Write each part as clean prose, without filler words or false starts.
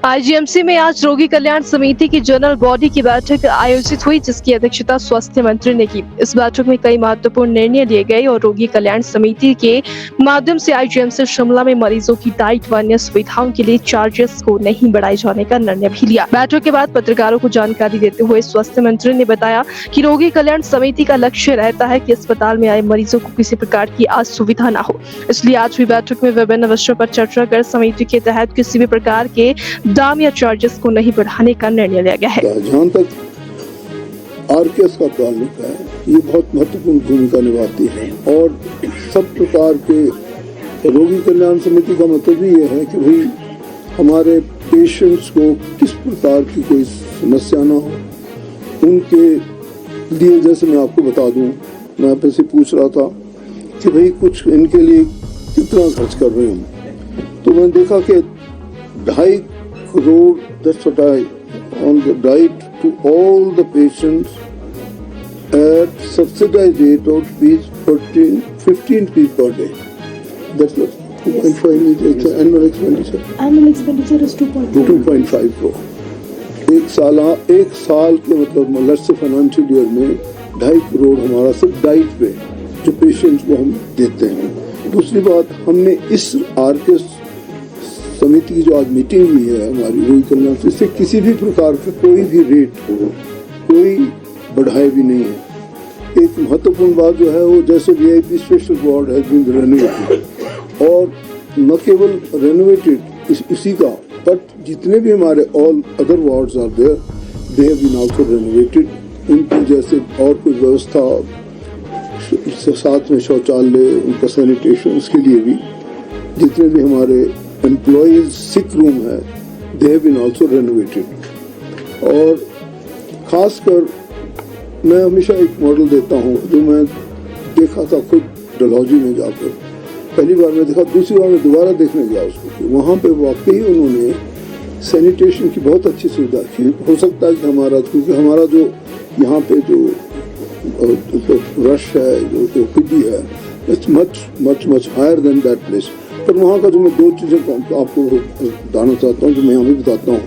IGMC में आज रोगी कल्याण समिति की जनरल बॉडी की बैठक आयोजित हुई, जिसकी अध्यक्षता स्वास्थ्य मंत्री ने की। इस बैठक में कई महत्वपूर्ण निर्णय लिए गए और रोगी कल्याण समिति के माध्यम से आईजीएमसी शिमला में मरीजों की डाइट व अन्य सुविधाओं के लिए चार्जेस को नहीं बढ़ाए जाने का निर्णय भी लिया। बैठक के बाद पत्रकारों को जानकारी देते हुए स्वास्थ्य मंत्री ने बताया कि रोगी कल्याण समिति का लक्ष्य रहता है कि अस्पताल में आए मरीजों को किसी प्रकार की असुविधा न हो। इसलिए आज हुई बैठक में विभिन्न विषयों पर चर्चा कर समिति के तहत किसी भी प्रकार के दाम या चार्जेस को नहीं बढ़ाने का निर्णय लिया गया है। जहाँ तक आरकेएस का ताल्लुक है, ये बहुत महत्वपूर्ण भूमिका निभाती है और सब प्रकार के रोगी कल्याण समिति का मतलब ही ये है कि भाई हमारे पेशेंट्स को किस प्रकार की कोई समस्या ना हो, उनके लिए जैसे मैं आपको बता दूं, मैं आप से पूछ रहा था कि भाई कुछ इनके लिए कितना खर्च कर रहे हैं, तो मैंने देखा कि 2.5 crore, that's what I on the diet to all the patients at subsidized rate of fees 15 fees per day. That's what 2.5 is annual expenditure. Annual expenditure is 2.5 crore. एक साल के मतलब let's say फाइनेंशियल ईयर में 2.5 करोड़ हमारा सिर्फ diet पे जो patients को हम देते हैं। दूसरी बात, हमने इस आरकेएस समिति की जो आज मीटिंग हुई है हमारी रोगी कल्याण से, इससे किसी भी प्रकार का कोई भी रेट कोई बढ़ाए भी नहीं है। एक महत्वपूर्ण बात जो है वो जैसे वीआईपी स्पेशल वार्ड है बीन रेनोवेटेड, और न केवल रेनोवेटेड इसी का, बट जितने भी हमारे all other wards are there they have been also renovated. उनकी जैसे और कोई व्यवस्था, साथ में शौचालय, उनका सैनिटेशन, उसके लिए भी जितने भी हमारे एम्प्लॉयज सिक रूम है they have been also renovated. और खासकर मैं हमेशा एक मॉडल देता हूँ जो मैं देखा था खुद डलहौजी में जाकर, पहली बार मैं देखा, दूसरी बार मैं दोबारा देखने गया उसको, वहाँ पे वाकई उन्होंने सैनिटेशन की बहुत अच्छी सुविधा की। हो सकता है कि हमारा, क्योंकि हमारा जो यहाँ पे जो रश है, जो ओपीडी है, it's much higher than that place. पर वहाँ का जो मैं दो चीज़ें आपको बताना चाहता हूँ, जो मैं यहाँ भी बताता हूँ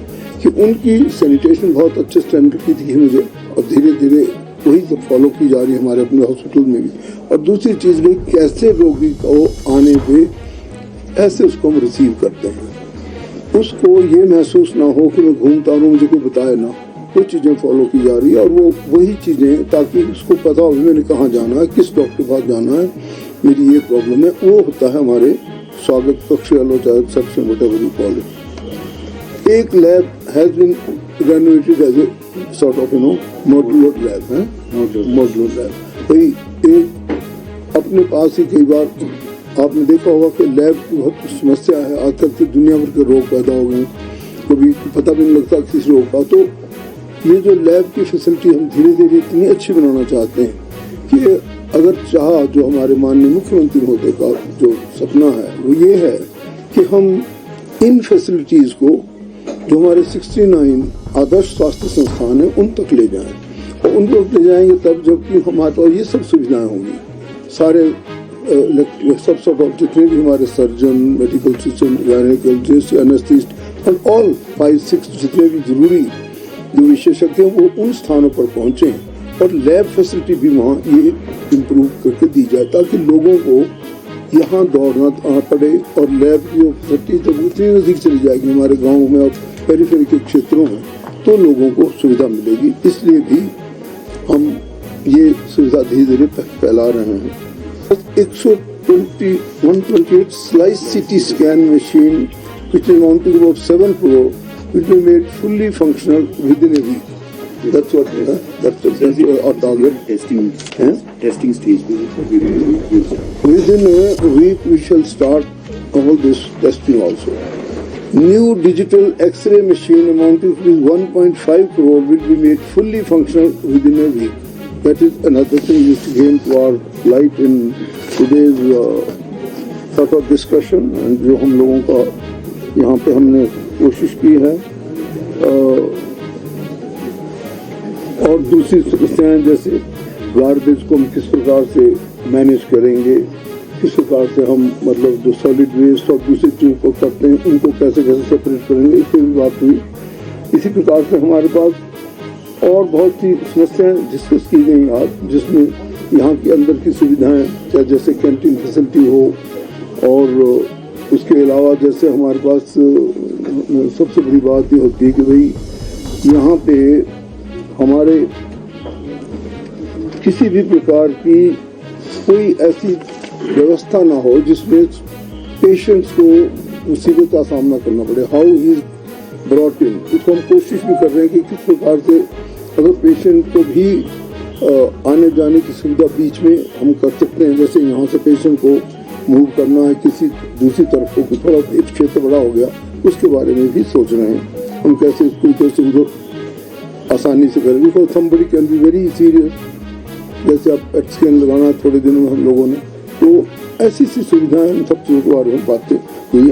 कि उनकी सैनिटेशन बहुत अच्छे स्टैंडर्ड की थी मुझे, और धीरे धीरे वही तो फॉलो की जा रही है हमारे अपने हॉस्पिटल में भी। और दूसरी चीज़ भी, कैसे रोगी को आने पे ऐसे उसको हम रिसीव करते हैं, उसको ये महसूस ना हो कि मैं घूमता हूँ मुझे कोई बताए ना, वो चीज़ें फॉलो की जा रही है। और वो वही चीज़ें, ताकि उसको पता हो मैंने कहाँ जाना है, किस डॉक्टर के पास जाना है, मेरी ये प्रॉब्लम है, वो होता है हमारे स्वागत कक्ष चाहे section whatever you call it. एक lab has been renovated as a sort of modular lab है, मॉड्यूलर लैब। भाई एक अपने पास ही कई बार आपने देखा होगा कि लैब की बहुत समस्या है, आजकल के दुनिया भर के रोग पैदा हो गए, कभी पता भी नहीं लगता किस रोग का। तो ये जो लैब की फैसिलिटी हम धीरे धीरे इतनी अच्छी बनाना चाहते हैं कि अगर चाहा, जो हमारे माननीय मुख्यमंत्री महोदय का जो सपना है वो ये है कि हम इन फैसिलिटीज़ को जो हमारे 69 आदर्श स्वास्थ्य संस्थान है उन तक ले जाएं, और उन तक ले जाएंगे तब जबकि हमारे पास ये सब सुविधाएं होंगी। सारे सब सॉर्ट ऑफ जितने भी हमारे surgeon, medical assistant, gynaecologist, anaesthetist and all 5-6 जितने भी जरूरी जो विशेषज्ञ हैं वो उन स्थानों पर पहुँचें, और लैब फैसिलिटी भी वहाँ ये इम्प्रूव करके दी जाए, ताकि लोगों को यहाँ दौड़ना पड़े। और लैब की जो फैसिलिटी जब उतनी नज़दीक चली जाएगी हमारे गाँव में और पेरिफेरी के क्षेत्रों में, तो लोगों को सुविधा मिलेगी। इसलिए भी हम ये सुविधा धीरे धीरे फैला रहे हैं। 128 slice CT scan machine, which is amounting to about 7 crore, will be made fully functional within a week. That's what that's our target. Testing stage. Within a week, we shall start all this testing also. New digital X-ray machine amounting to 1.5 crore will be made fully functional within a week. That is another thing which came to our light in today's sort of discussion, and जो हम लोगों का यहाँ पे हमने कोशिश की है। और दूसरी समस्याएं जैसे गार्बेज को हम किस प्रकार से मैनेज करेंगे, किस प्रकार से हम मतलब जो सॉलिड वेस्ट और दूसरी चीज़ों को करते हैं उनको कैसे कैसे सेपरेट करेंगे, इस पर भी बात हुई। इसी प्रकार से हमारे पास और बहुत सी समस्याएं डिस्कस की गई आज, जिसमें यहाँ के अंदर की सुविधाएं, चाहे जैसे कैंटीन फैसिलिटी हो, और उसके अलावा जैसे हमारे पास सबसे बड़ी बात ये होती है कि भाई यहाँ पे हमारे किसी भी प्रकार की कोई ऐसी व्यवस्था ना हो जिसमें पेशेंट्स को मुसीबत का सामना करना पड़े। How he is brought in, इसको हम कोशिश भी कर रहे हैं कि किस प्रकार से अगर पेशेंट को भी आने जाने की सुविधा बीच में हम कर सकते हैं। जैसे यहाँ से पेशेंट को मूव करना है किसी दूसरी तरफ को, थोड़ा एक क्षेत्र बड़ा हो गया, उसके बारे में भी सोच रहे हैं हम कैसे इसको कैसे आसानी से करें। Because somebody can be very serious, जैसे आप पेट स्कैन लगाना थोड़े दिनों में हम लोगों ने, तो ऐसी सी सुविधाएं, हम सब चीज़ों के बारे में बातें हुई।